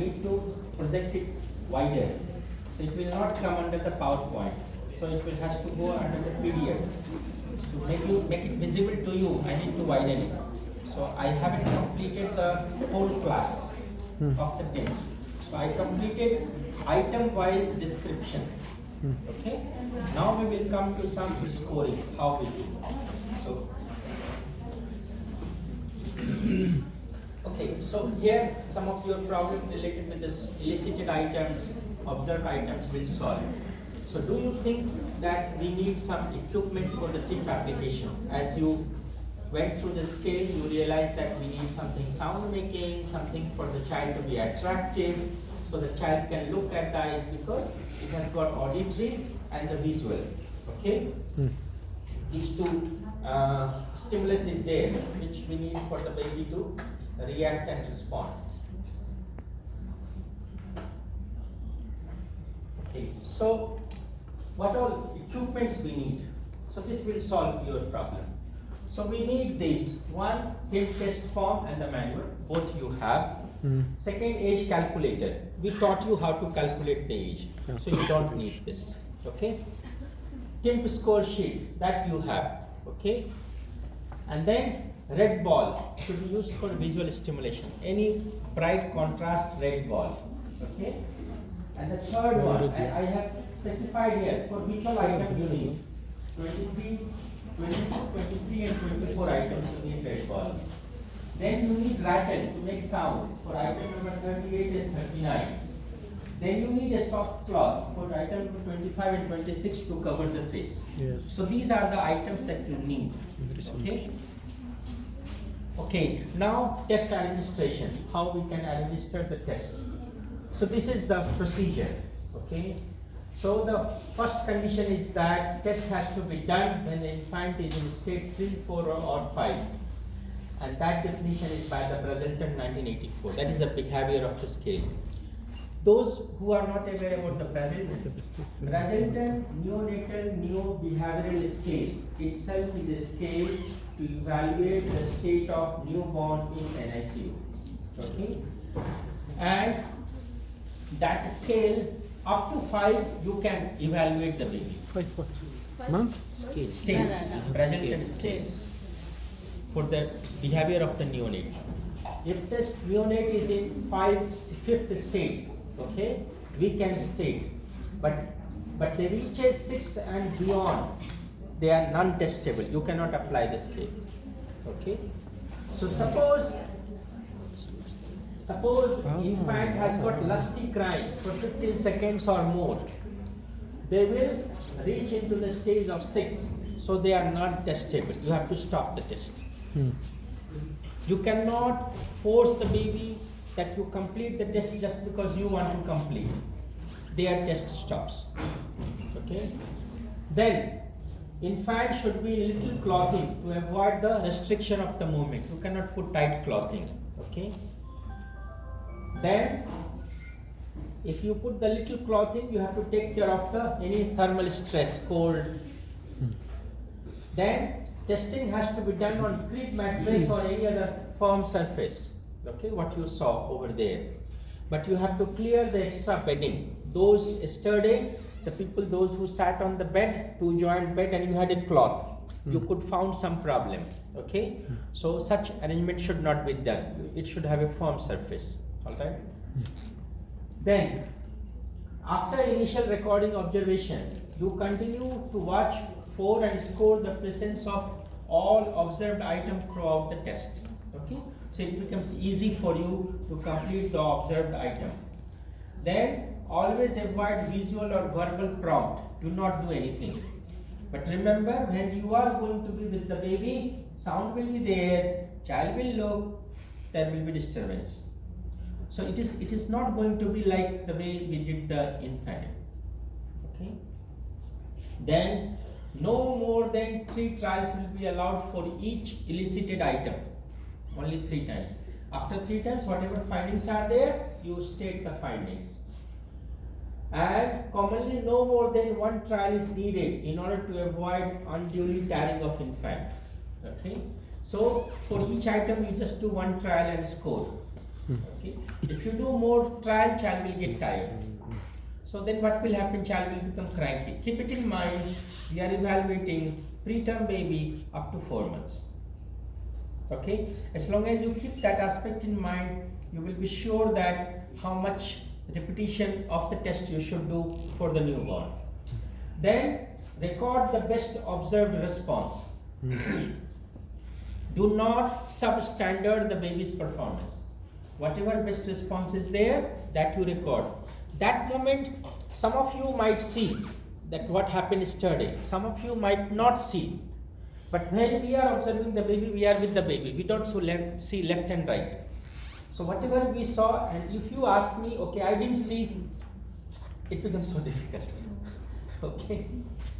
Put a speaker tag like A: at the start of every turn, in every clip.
A: need to project it wider. So it will not come under the PowerPoint. So it will has to go under the PDF. So make it visible to you, I need to widen it. So I haven't completed the whole class of the 10. So I completed item-wise description. Okay. Now we will come to some scoring. How we do. So. Okay, so here some of your problems related with this elicited items, observed items will solve. So do you think that we need some equipment for the TIP application? As you went through the scale, you realize that we need something sound making, something for the child to be attractive, so the child can look at the eyes because it has got auditory and the visual. Okay? These two stimulus is there, which we need for the baby to react and respond. Okay, so what all equipments we need? So this will solve your problem. So we need this one TIP test form and the manual, both you have. Second, age calculator. We taught you how to calculate the age, so you don't need this. Okay. TIMP score sheet that you have. Okay. And then red ball should be used for visual stimulation. Any bright contrast red ball. Okay. And the third one, and I have specified here for which all item you need. 23, 22, 23 and 24 items you need red ball. Then you need rattle to make sound for item number 38 and 39. Then you need a soft cloth for item number 25 and 26 to cover the face.
B: Yes.
A: So these are the items that you need. Okay. Okay. Now test administration. How we can administer the test. So this is the procedure. Okay. So the first condition is that test has to be done when the infant is in state 3, 4 or 5. And that definition is by the Brazelton 1984. That is the behavior of the scale. Those who are not aware about the Brazelton neonatal neo-behavioral scale itself is a scale to evaluate the state of newborn in NICU. Okay? And that scale up to 5 you can evaluate the baby.
B: 5 what? Month?
A: Stage. Brazelton scale for the behavior of the neonate. If the neonate is in 5th state, okay, we can state, but they reaches 6 and beyond, they are non-testable. You cannot apply the scale. Okay. So suppose infant has got lusty cry for 15 seconds or more, they will reach into the stage of 6. So they are not testable. You have to stop the test. You cannot force the baby that you complete the test just because you want to complete. Their test stops. Okay. Then infant should be little clothing to avoid the restriction of the movement. You cannot put tight clothing. Okay. Then if you put the little clothing, you have to take care of the any thermal stress, cold. Then testing has to be done on crib mattress or any other firm surface. Okay, what you saw over there. But you have to clear the extra bedding. Those yesterday, those who sat on the bed, 2 joint bed, and you had a cloth, you could found some problem. Okay, so such arrangement should not be done. It should have a firm surface. All right. Then, after initial recording observation, you continue to watch for and score the presence of all observed items throughout the test. Okay, so it becomes easy for you to complete the observed item. Then always avoid visual or verbal prompt. Do not do anything. But remember, when you are going to be with the baby, sound will be there, child will look, there will be disturbance. So it is not going to be like the way we did the infant. Okay. Then no more than 3 trials will be allowed for each elicited item. Only 3 times. After 3 times, whatever findings are there, you state the findings. And commonly no more than 1 trial is needed in order to avoid unduly tiring of infant. Okay. So for each item you just do 1 trial and score. Okay? If you do more trial, child will get tired. So then what will happen? Child will become cranky. Keep it in mind, we are evaluating preterm baby up to 4 months. Okay? As long as you keep that aspect in mind, you will be sure that how much repetition of the test you should do for the newborn. Then record the best observed response. Do not substandard the baby's performance. Whatever best response is there, that you record. That moment, some of you might see that what happened yesterday. Some of you might not see. But when we are observing the baby, we are with the baby. We don't see left and right. So whatever we saw, and if you ask me, okay, I didn't see, it becomes so difficult. Okay,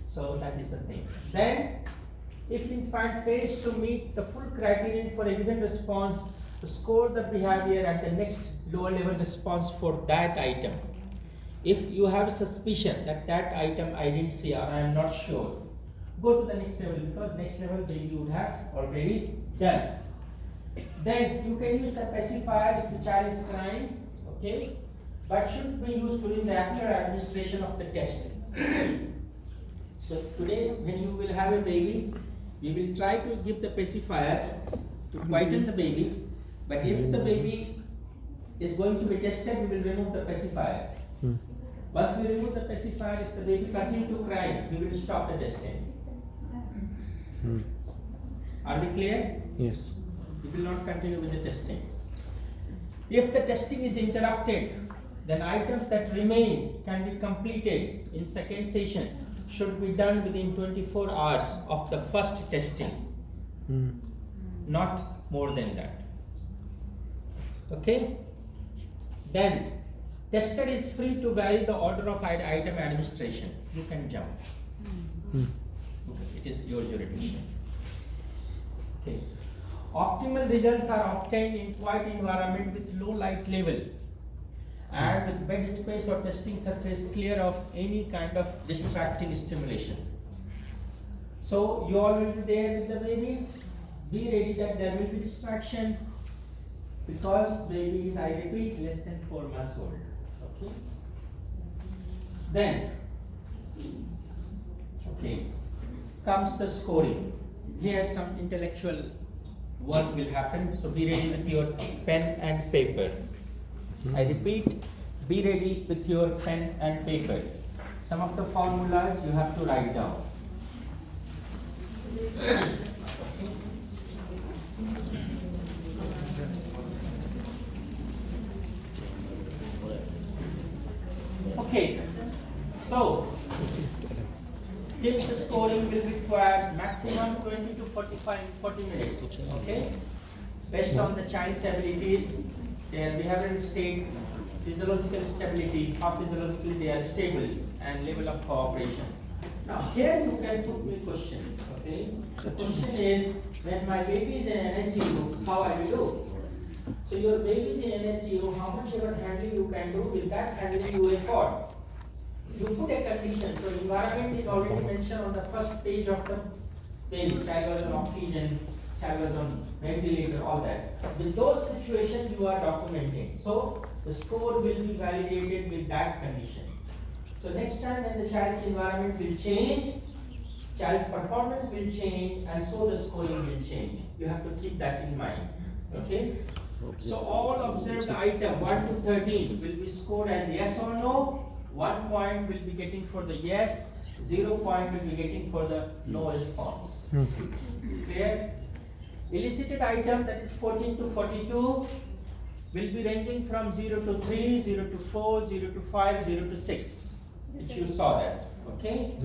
A: so that is the thing. Then, if infant fails to meet the full criterion for a given response, score the behavior at the next lower level response for that item. If you have a suspicion that that item I didn't see or I am not sure, go to the next level, because next level baby would have already done. Then you can use the pacifier if the child is crying, okay, but should be used during the actual administration of the test. So today when you will have a baby, we will try to give the pacifier to quieten the baby, but if the baby is going to be tested, we will remove the pacifier. Once we remove the pacifier, if the baby continues to cry, we will stop the testing. Are we clear?
B: Yes.
A: We will not continue with the testing. If the testing is interrupted, then items that remain can be completed in second session should be done within 24 hours of the first testing. Not more than that. Okay? Then, tester is free to vary the order of item administration. You can jump. It is your jurisdiction. Okay. Optimal results are obtained in quiet environment with low light level and with bed space or testing surface clear of any kind of distracting stimulation. So you all will be there with the baby. Be ready that there will be distraction, because baby is, I repeat, less than 4 months old. Okay. Then, okay, comes the scoring. Here some intellectual work will happen, so be ready with your pen and paper. I repeat, be ready with your pen and paper. Some of the formulas you have to write down. Okay, so tips scoring will require maximum 20 to 40 minutes. Okay, based on the child's abilities, their behavioral state, physiological stability, how physiologically they are stable, and level of cooperation. Now here you can put me a question. Okay, the question is, when my baby is in NSCU, how I will do? So your baby is in NSCU, how much ever handling you can do, with that handling you record. You put a condition, so environment is already mentioned on the first page of the page. Child was on oxygen, child was on ventilator, all that. With those situations you are documenting. So the score will be validated with that condition. So next time when the child's environment will change, child's performance will change, and so the scoring will change. You have to keep that in mind. Okay? So all observed item 1 to 13 will be scored as yes or no. 1 point will be getting for the yes, 0 point will be getting for the no response. Clear? Elicited item, that is 14 to 42, will be ranging from 0 to 3, 0 to 4, 0 to 5, 0 to 6, which you saw that. Okay?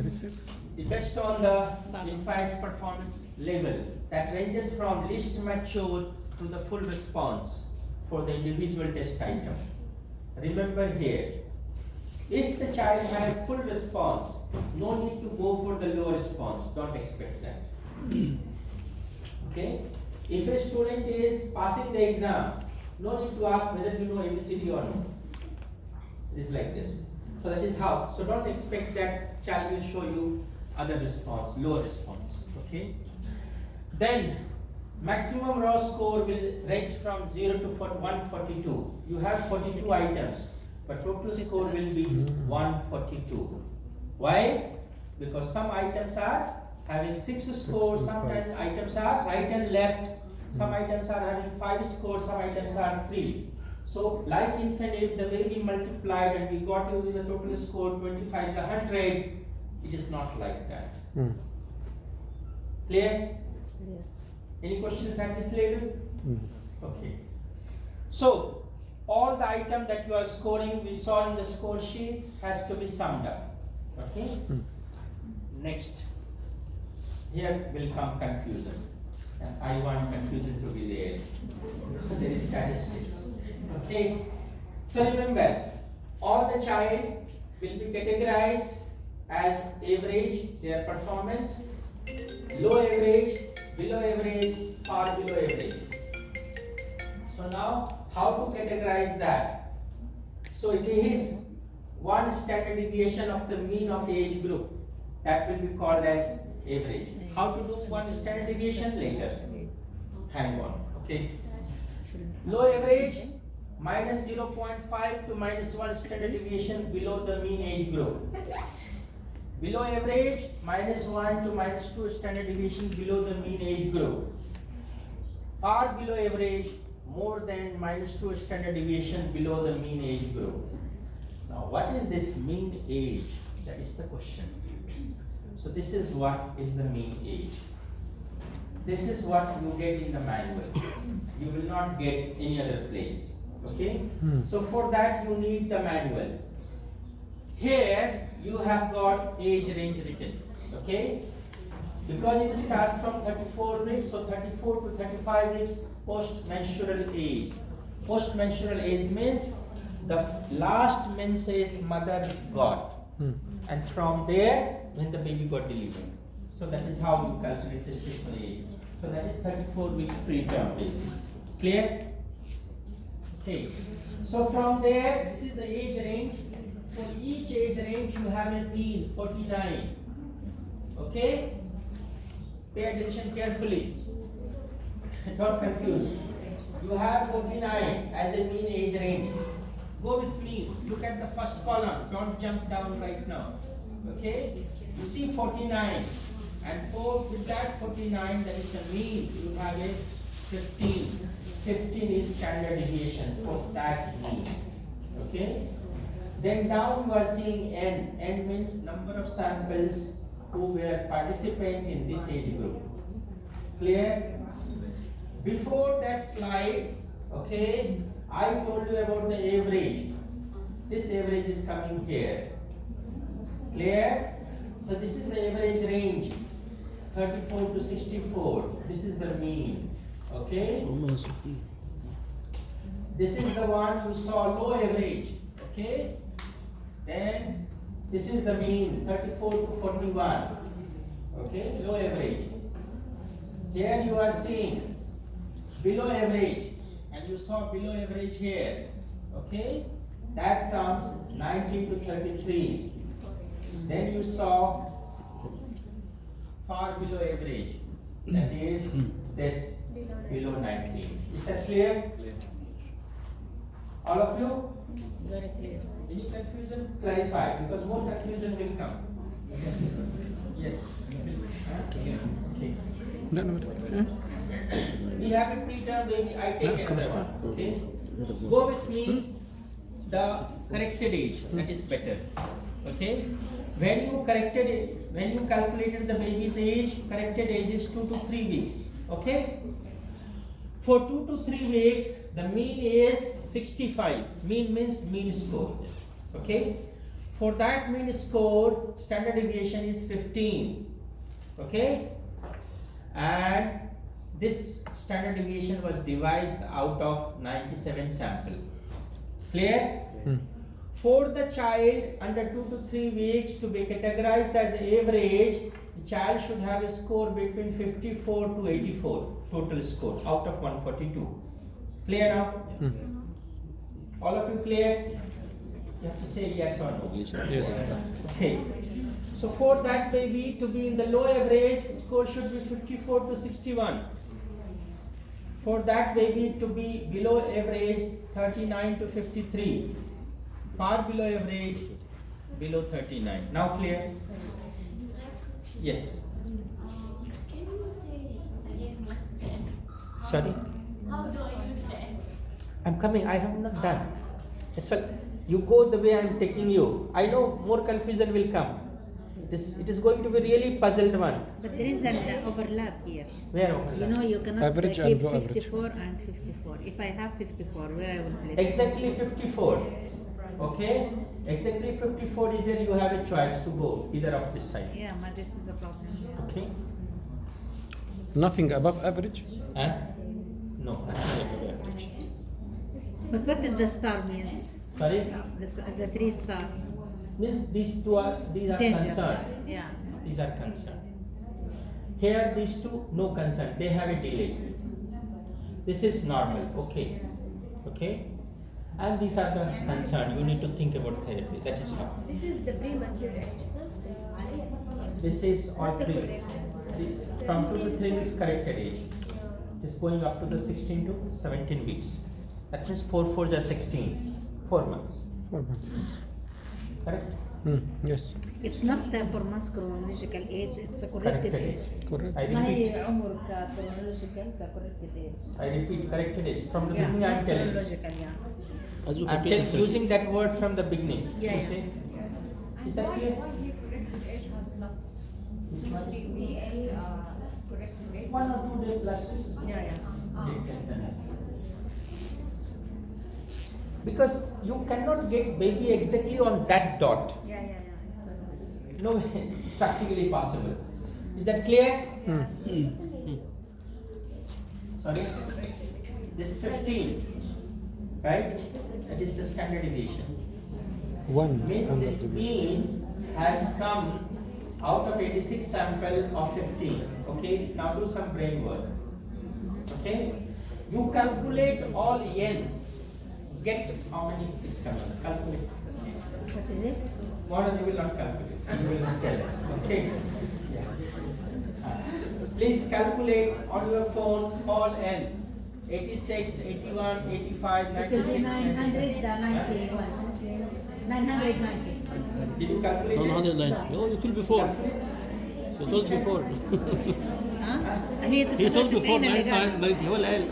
A: Based on the infant's performance level, that ranges from least mature to the full response for the individual test item. Remember here, if the child has full response, no need to go for the low response. Don't expect that. Okay? If a student is passing the exam, no need to ask whether you know ABCD or no. It is like this. So that is how. So don't expect that child will show you other response, low response. Okay? Then Maximum raw score will range from 0 to 142. You have 42 items, but total score will be 142. Why? Because some items are having 6 scores, some items are right and left, some items are having 5 scores, some items are 3. So, like infinite, the way we multiplied and we got you the total score 25 is 100, it is not like that. Clear?
B: Yeah.
A: Any questions at this level? Okay. So, all the item that you are scoring, we saw in the score sheet, has to be summed up. Okay? Next. Here will come confusion. And I want confusion to be there. There is statistics. Okay? So remember, all the child will be categorized as average, their performance, low average, below average, or below average. So now, how to categorize that? So it is one standard deviation of the mean of age group. That will be called as average. How to do one standard deviation later? Hang on, okay? Low average, minus 0.5 to minus 1 standard deviation below the mean age group. Below average, minus 1 to minus 2 standard deviation below the mean age group. Far below average, more than minus 2 standard deviation below the mean age group. Now, what is this mean age? That is the question. So, this is what is the mean age. This is what you get in the manual. You will not get any other place. Okay? So, for that you need the manual. Here, you have got age range written. Okay? Because it starts from 34 weeks, so 34 to 35 weeks post-menstrual age. Post-menstrual age means the last menses mother got. And from there, when the baby got delivered. So that is how you calculate the gestational age. So that is 34 weeks preterm age. Clear? Okay. So from there, this is the age range. For each age range, you have a mean 49. Okay? Pay attention carefully. Don't confuse. You have 49 as a mean age range. Go with me. Look at the first column. Don't jump down right now. Okay? You see 49. And with that 49, that is the mean. You have a 15. 15 is standard deviation for that mean. Okay? Then down you are seeing N. N means number of samples who were participant in this age group. Clear? Before that slide, okay, I told you about the average. This average is coming here. Clear? So this is the average range, 34 to 64. This is the mean. Okay? This is the one you saw low average. Okay? Then this is the mean, 34 to 41. Okay? Low average. Here you are seeing below average, and you saw below average here. Okay? That comes 19 to 33. Then you saw far below average. That is this below 19. Is that clear? All of you?
B: Very clear.
A: Any confusion? Clarify, because more confusion will come. Yes. Okay. We have a preterm baby. I take another one. Okay. Go with me. The corrected age. That is better. Okay. When you calculated the baby's age, corrected age is 2 to 3 weeks. Okay. For 2 to 3 weeks, the mean is 65. Mean means mean score. Okay. For that mean score, standard deviation is 15. Okay. And this standard deviation was devised out of 97 sample. Clear? For the child under 2 to 3 weeks to be categorized as average, the child should have a score between 54 to 84 total score out of 142. Clear now? All of you clear? You have to say yes or no.
C: Yes.
A: Okay. So for that baby to be in the low average, score should be 54 to 61. For that baby to be below average 39 to 53, far below average, below 39. Now clear? Yes.
B: Can you say again what's the end?
A: Sorry?
B: How do I use the end?
A: I'm coming, I have not done. As well, you go the way I'm taking you. I know more confusion will come. It is going to be really puzzled one.
C: But there is an overlap here.
A: Where overlap?
C: You know, you cannot
D: Average and
C: keep
D: below average.
C: 54 and 54. If I have 54, where I will place it?
A: Exactly 54. Okay? Exactly 54 is there, you have a choice to go either of this side.
C: Yeah, but this is a problem. Yeah.
A: Okay?
D: Nothing above average.
A: Huh? No, nothing above average.
C: But what did the star means?
A: Sorry?
C: The 3 star.
A: Means these are
C: Danger.
A: concerned.
C: Yeah.
A: These are concerned. Here these two, no concern. They have a delay. This is normal. Okay. Okay? And these are the concerned. You need to think about therapy. That is how.
B: This is the premature age, sir.
A: This is all three. From 2 to 3 weeks corrected age. It is going up to the 16 to 17 weeks. That means 4 4s are 16. 4 months.
D: 4 months.
A: Correct?
D: Yes.
C: It's not for months chronological age, it's a corrected age.
D: Correct.
A: I
C: ما
A: repeat.
C: هي عمر chronological corrected age.
A: I repeat, corrected age. From the
C: Yeah,
A: beginning I
C: not
A: am telling.
C: chronological, yeah.
A: I'm telling, using that word from the beginning.
C: Yeah,
A: You
C: yeah.
A: see? Is that clear?
E: He corrected age has plus 3 weeks corrected age.
A: 1 or 2 days plus.
C: Yeah, yeah.
A: Because you cannot get baby exactly on that dot.
C: Yeah, yeah, yeah.
A: No way, practically possible. Is that clear? Sorry? This 15, right? That is the standard deviation.
D: 1
A: Means
D: standard
A: this
D: deviation.
A: mean has come out of 86 sample of 15. Okay, now do some brain work. Okay, you calculate all n. Get how many is coming. Calculate.
C: What is it?
A: Modern you will not calculate. You will not tell. Okay. Yeah. Please calculate on your phone all n. 86, 81, 85,
C: It will
A: 96,
C: be
A: 97.
C: 991. 990.
A: Did you calculate it?
F: 190. No, you told before. You told before.
C: ها؟ هي
F: He told before
C: 99 اللي قال.
F: 90 هو اللي قال.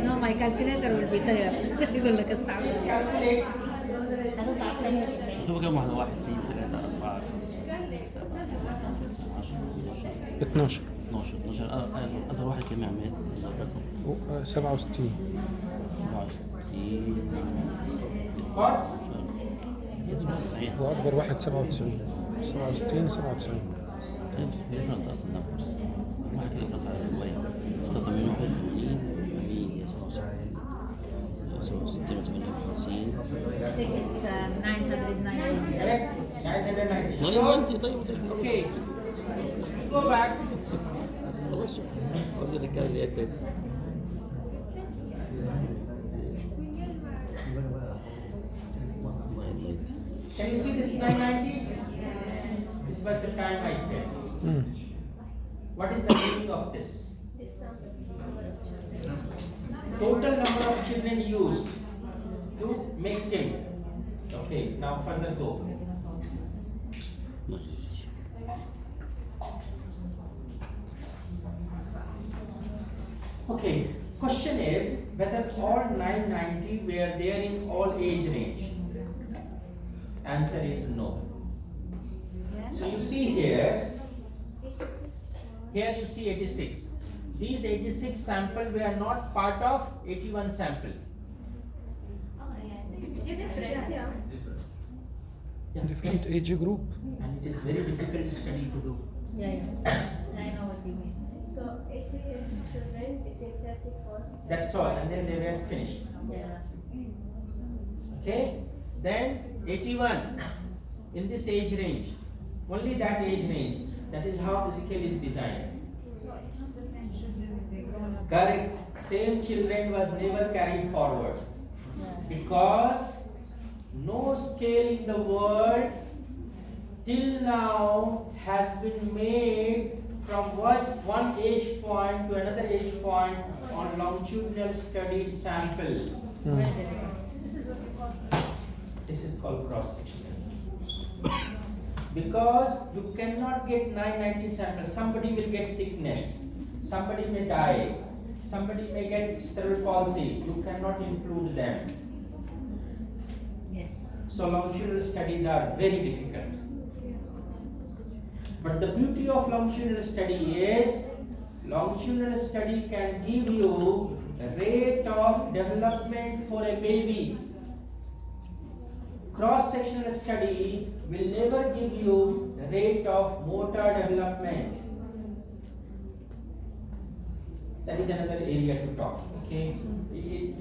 C: No, my calculator will be there. يقول لك الصعب.
A: Please calculate.
C: هتطلع 98.
F: شوفوا كم واحدة 1 2 3 4 5 6 7 8 9 10 11
D: 12
F: 12 12 أصغر واحد كم عماد؟
D: 67
A: What?
F: 97
D: واكبر واحد 97 67 97
F: بس مش منطقة أصلا نفس واحد كده خلاص على الرواية 86 81 67 58
C: I think it's 990.
A: Correct? 990.
F: طيب
A: Sure?
F: أنت طيب
A: Okay. Go back.
F: خلاص قلت الرجالة اللي قد
A: Can you see this 990? This was the time I said. What is the meaning of this? Total number of children used to make them. Okay, now further go. Okay, question is whether all 990 were there in all age range. Answer is no. So you see here you see 86. These 86 sample were not part of 81 sample. Yeah.
D: different age group.
A: And it is very difficult study to do.
C: Yeah, yeah. I know what you mean.
B: So 86 children between 34.
A: That's all, and then they were finished.
C: Yeah.
A: Okay? Then 81 in this age range, only that age range. That is how the scale is designed.
E: So it's not the same children as they grown up.
A: Correct. Same children was never carried forward
C: Yeah.
A: because no scale in the world till now has been made from one age point to another age point on longitudinal studied sample.
E: This is what we call.
A: This is called cross section. Because you cannot get 990 samples. Somebody will get sickness, somebody may die, somebody may get cerebral palsy. You cannot include them.
C: Yes.
A: So longitudinal studies are very difficult. But the beauty of longitudinal study is longitudinal study can give you a rate of development for a baby. Cross-sectional study will never give you the rate of motor development. That is another area to talk. Okay,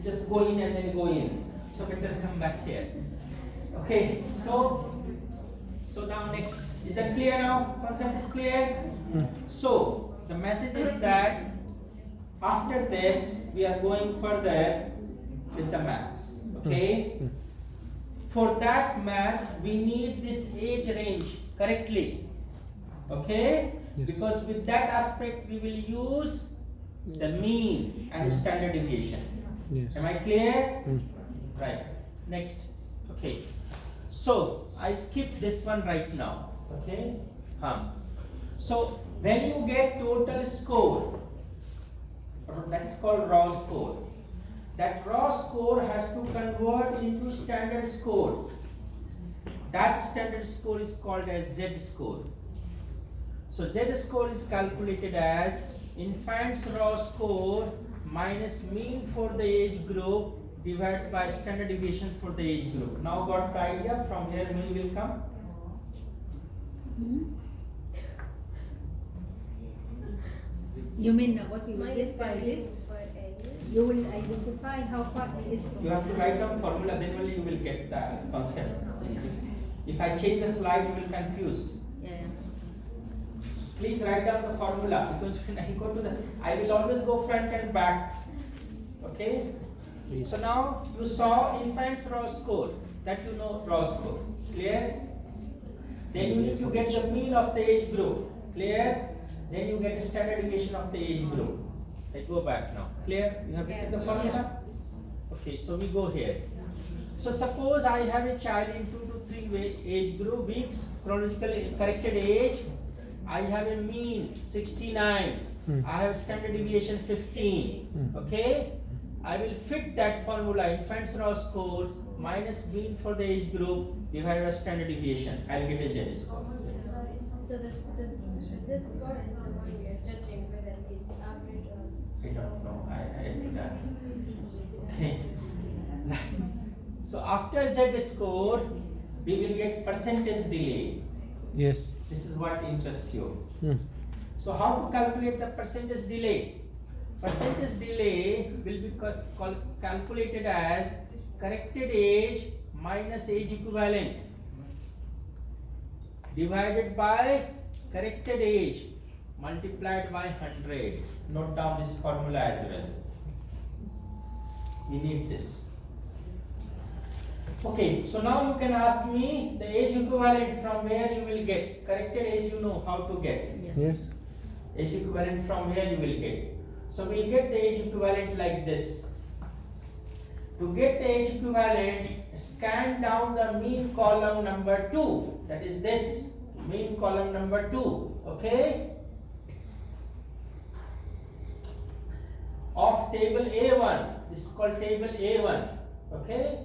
A: just go in and then go in. So better come back here. Okay, so now next, is that clear now? Concept is clear. So the message is that after this we are going further with the maths. Okay. For that math, we need this age range correctly. Okay?
D: Yes.
A: Because with that aspect, we will use the mean and standard deviation.
D: Yes.
A: Am I clear?
D: Mm.
A: Right. Next. Okay. So, I skip this one right now. Okay? So, when you get total score, that is called raw score. That raw score has to convert into standard score. That standard score is called as Z score. So Z score is calculated as infant's raw score minus mean for the age group divided by standard deviation for the age group. Now got the idea? From here mean will come.
C: You mean what we will
B: Mine
C: get
B: is
C: by
B: values
C: this?
B: for age.
C: You will identify how far it is from.
A: You have to write down formula, then only you will get the concept. If I change the slide, you will confuse.
C: Yeah.
A: Please write down the formula, because when I go to the, I will always go front and back. Okay? So now you saw infant's raw score, that you know raw score. Clear? Then you need to get the mean of the age group. Clear? Then you get a standard deviation of the age group. I go back now. Clear? You have written the formula? Okay, so we go here. So suppose I have a child in 2 to 3 age group, weeks, chronologically corrected age. I have a mean 69. I have standard deviation 15. Okay? I will fit that formula, infant's raw score minus mean for the age group divided by standard deviation. I'll get a Z score.
B: So the Z score is the one we are judging whether it is average or.
A: I don't know. Okay. So after Z score, we will get percentage delay.
D: Yes.
A: This is what interests you.
D: Mm.
A: So how to calculate the percentage delay? Percentage delay will be calculated as corrected age minus age equivalent divided by corrected age multiplied by 100. Note down this formula as well. We need this. Okay, so now you can ask me the age equivalent from where you will get. Corrected age you know how to get.
D: Yes.
A: Age equivalent from where you will get. So we will get the age equivalent like this. To get the age equivalent, scan down the mean column number 2. That is this mean column number 2. Okay? Of table A1. This is called table A1. Okay?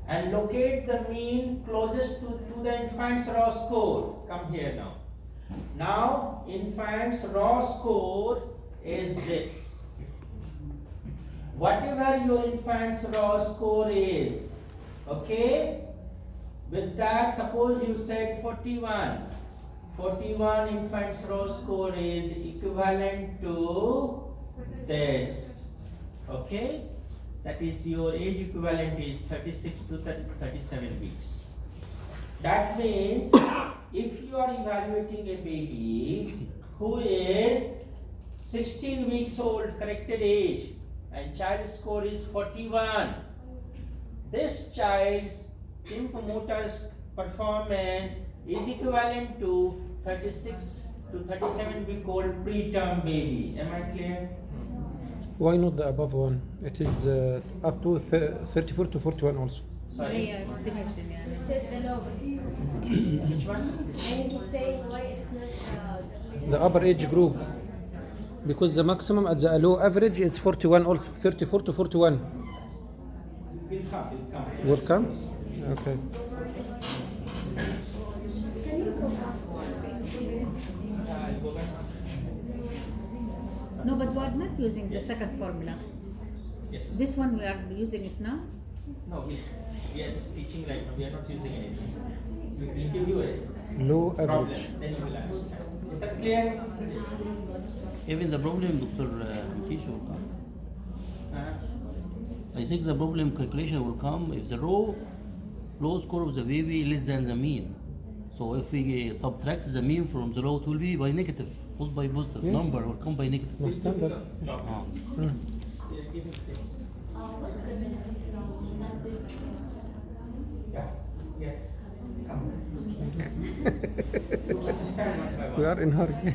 A: And locate the mean closest to the infant's raw score. Come here now. Now, infant's raw score is this. Whatever your infant's raw score is, okay? With that, suppose you said 41. 41 infant's raw score is equivalent to this. Okay? That is your age equivalent is 36 to 37 weeks. That means if you are evaluating a baby who is 16 weeks old, corrected age, and child score is 41, this child's motor performance is equivalent to 36 to 37 we call preterm baby. Am I clear?
D: Why not the above one? It is up to 34 to 41 also.
A: Sorry.
C: هي estimation يعني.
B: Said the lower.
A: Which one?
B: And he's saying why it's not
D: The upper age group. Because the maximum at the low average is 41 also. 34 to 41.
A: Will come.
D: Will come? Okay.
B: Can you go back one?
A: I'll go back.
C: No, but we are not using the
A: Yes.
C: second formula.
A: Yes.
C: This one we are using it now.
A: No, we are just teaching right now. We are not using anything. We will give you a
D: Low
A: problem,
D: average.
A: then you will understand. Is that clear? Yes.
F: Even the problem, Dr. Mutish, will come.
A: Uh,
F: I think the problem calculation will come if the low score of the baby less than the mean. So if we subtract the mean from the low, it will be by negative, not by positive.
D: Yes.
F: Number will come by negative.
D: No standard.
F: Ah.
A: Give it this. Yeah. Yeah. Come. You understand what I want.
D: We are in hurry.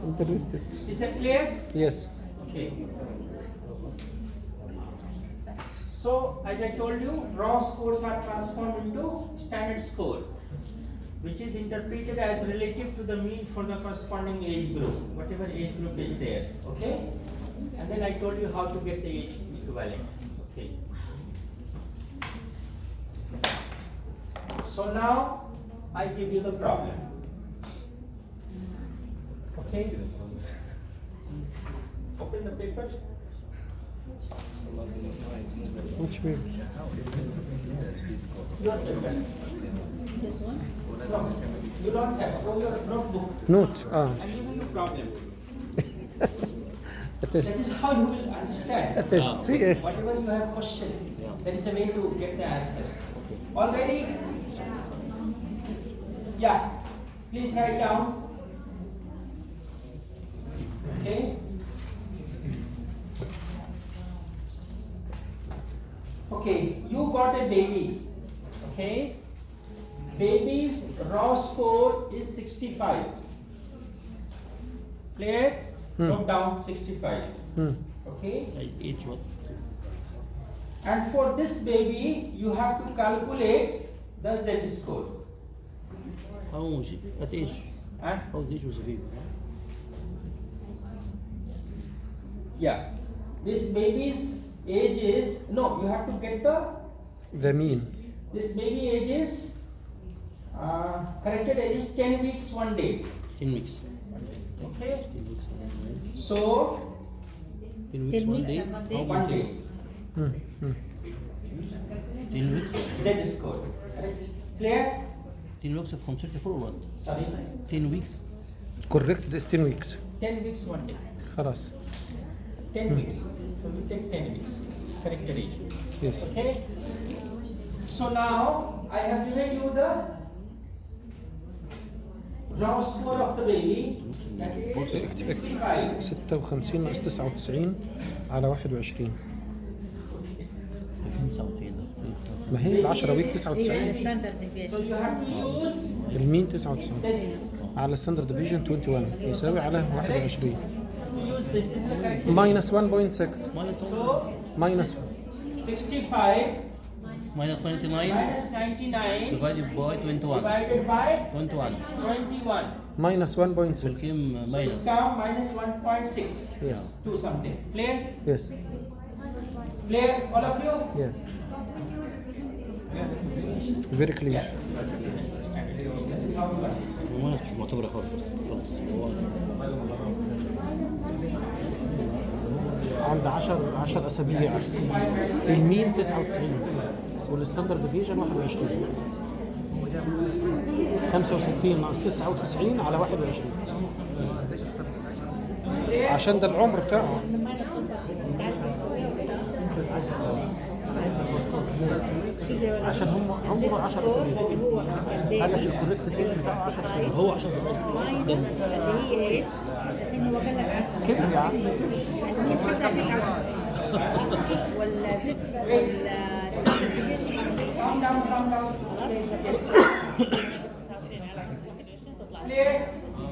D: Interested.
A: Is that clear?
D: Yes.
A: Okay. So, as I told you, raw scores are transformed into standard score, which is interpreted as relative to the mean for the corresponding age group, whatever age group is there. Okay? And then I told you how to get the age equivalent. Okay. So now I give you the problem. Okay? Open the paper.
D: Which way?
A: Your paper.
C: This one.
A: No, you don't have. Oh, your notebook.
D: Note.
A: I'm giving you problem.
D: A test.
A: That is how you will understand.
D: A test. Yes.
A: Whatever you have question, there is a way to get the answer. Already? Yeah. Please write down. Okay. Okay, you got a baby. Okay. Baby's raw score is 65. Clear? Note down 65. Okay.
F: Age what?
A: And for this baby, you have to calculate the Z score.
F: How old is she? What age?
A: Huh?
F: How old age was the baby?
A: Yeah. This baby's age is, no, you have to get
D: The mean.
A: this baby age is, corrected age is 10 weeks 1 day.
F: 10 weeks.
A: Okay.
F: 10 weeks.
A: So,
F: 10 weeks, 1 day.
C: and 1 day.
F: How
A: 1
F: many?
A: day.
F: 10 weeks.
A: Z score. Correct? Clear?
F: 10 weeks from 34 or what?
A: Sorry.
F: 10 weeks.
D: Correct. This 10 weeks.
A: 10 weeks 1 day.
D: خلاص.
A: 10 weeks. So we take 10 weeks. Corrected age.
D: Yes.
A: Okay. So now I have given you the raw score of the baby. That is 65.
D: 56 ناقص 99 على 21.
F: 2099.
D: ما هي ال 10 ويك
C: على
D: 99.
C: standard
A: So
C: deviation.
A: you have to use
D: المين 99
A: this.
D: على ستاندرد ديفيجن 21 يساوي على 21
A: You use this. This is the correct.
D: ماينس 1.6
A: So
D: ماينس
A: 65
F: Minus 99
A: minus 99
F: divided by 21.
A: divided by
F: 21.
A: 21.
D: ماينس 1.6
F: Became
A: So it
F: minus.
A: come minus 1.6
D: Yes.
A: to something. Clear?
D: Yes.
A: Clear, all of you?
D: Yeah. Very clear.
F: minus مش معتبرة خالص. خلاص. هو
D: عند 10 اسابيع المين 99 والستاندرد ديفيجن 21 65 ناقص 99 على 21 عشان ده العمر بتاعه عشان هم عمره 10 اسابيع قال لك الكوريكت ايج بتاعه 10 اسابيع
F: هو 10 سنوات.
C: ماينس اللي هي ايش؟ الحين هو قال لك 10
D: كده يا عم
C: المين حتى 99 والزفت والستاندرد ديفيشن
A: Calm down, calm down. Yes. Clear?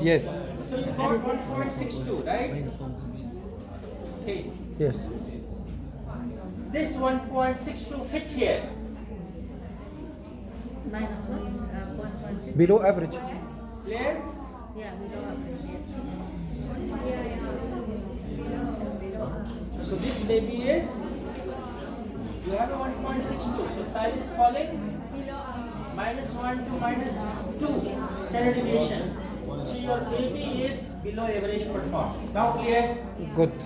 D: Yes.
A: So you got 1.62, right? Okay.
D: Yes.
A: This 1.62 fit here.
C: Minus what? 1.6.
D: Below average.
A: Clear?
C: Yeah, below average. Yes.
A: So this baby is, you have a 1.62. So size is falling. -1 to -2 standard deviation. So your baby is below average performance. Now clear?
D: Good.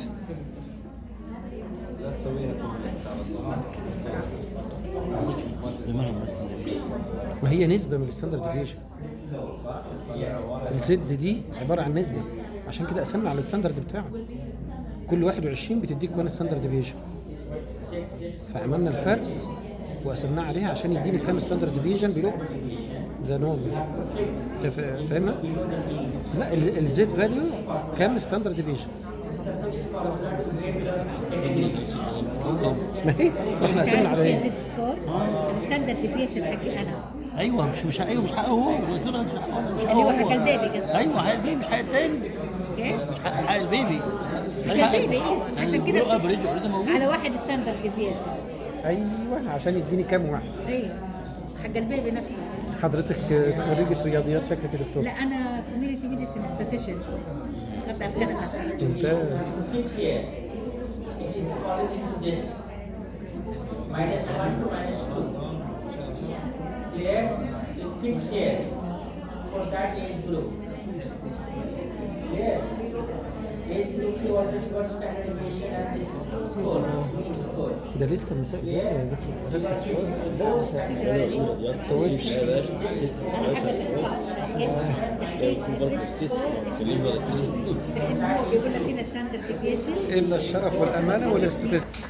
D: ما هي نسبة من الستاندرد ديفيشن. الزد دي عبارة عن نسبة، عشان كده قسمنا على الستاندرد بتاعه. كل 21 بتديك 1 ستاندرد ديفيشن. فعملنا الفرق وقسمناه عليها عشان يديني كام ستاندرد ديفيشن بيلو ذا نورمال. فاهمنا؟ لا الزد فاليو كام ستاندرد ديفيشن. ما هي احنا قسمنا على ايه؟
C: سكور الستاندرد ديفيشن حقي انا
F: ايوه مش حقه هو قلت له مش
C: اللي هو حق البيبي قصدي.
F: ايوه حق البيبي مش حق التاني.
C: اوكي
F: مش حق البيبي.
C: حق البيبي ايوه عشان كده
F: له افريج اوريدي موجود.
C: على واحد ستاندرد ديفيشن.
D: ايوه عشان يديني كام واحد.
C: ايوه حق البيبي نفسه.
D: حضرتك خريجة رياضيات شكلك يا دكتور.
C: لا انا كوميونتي ميديسن ستاتيشن خدتها في كندا.
D: ممتاز.
A: Fit here. It is falling into this. -1 to -2. Clear? It fits here for that age group. Clear? Age group you already got standard deviation and this score, mean score.
D: ده لسه المسائل ده لسه ركز شويه.
C: هو بيقول لك هنا ستاندرد ديفيشن
D: الا الشرف والامانه والاستاتستيك.